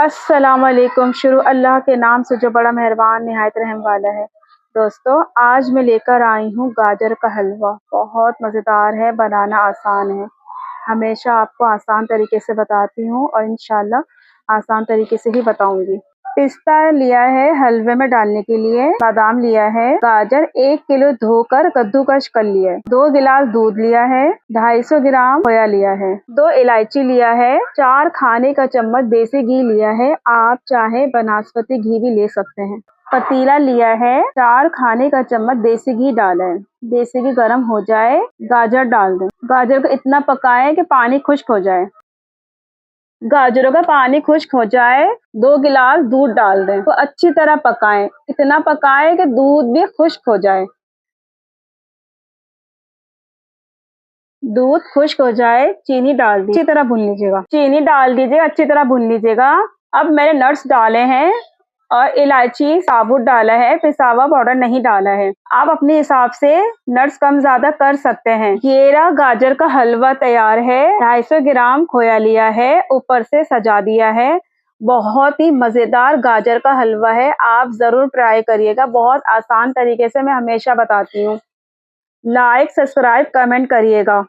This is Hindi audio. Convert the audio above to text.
अस्सलाम वालेकुम। शुरू अल्लाह के नाम से जो बड़ा मेहरबान निहायत रहम वाला है। दोस्तों, आज मैं लेकर आई हूँ गाजर का हलवा। बहुत मज़ेदार है, बनाना आसान है। हमेशा आपको आसान तरीके से बताती हूँ और इंशाल्लाह आसान तरीके से ही बताऊंगी। पिस्ता लिया है हलवे में डालने के लिए, बादाम लिया है, गाजर 1 किलो धोकर कद्दूकस कर लिया है, 2 गिलास दूध लिया है, 250 ग्राम खोया लिया है, 2 इलायची लिया है, 4 खाने का चम्मच देसी घी लिया है। आप चाहे बनास्पति घी भी ले सकते हैं। पतीला लिया है, 4 खाने का चम्मच देसी घी डाला है। देसी घी गर्म हो जाए, गाजर डाल दें। गाजर को इतना पकाएं कि पानी खुश्क हो जाए। गाजरों का पानी खुश्क हो जाए, 2 गिलास दूध डाल दें। तो अच्छी तरह पकाएं, इतना पकाएं कि दूध भी खुश्क हो जाए। दूध खुश्क हो जाए, चीनी डाल दी, अच्छी तरह भून लीजिएगा। चीनी डाल दीजिए, अच्छी तरह भून लीजिएगा। अब मैंने नट्स डाले हैं और इलायची साबुत डाला है, पिसा हुआ पाउडर नहीं डाला है। आप अपने हिसाब से नट्स कम ज्यादा कर सकते हैं। ये रहा गाजर का हलवा तैयार है। 250 ग्राम खोया लिया है, ऊपर से सजा दिया है। बहुत ही मजेदार गाजर का हलवा है, आप जरूर ट्राई करिएगा। बहुत आसान तरीके से मैं हमेशा बताती हूँ। लाइक, सब्सक्राइब, कमेंट करिएगा।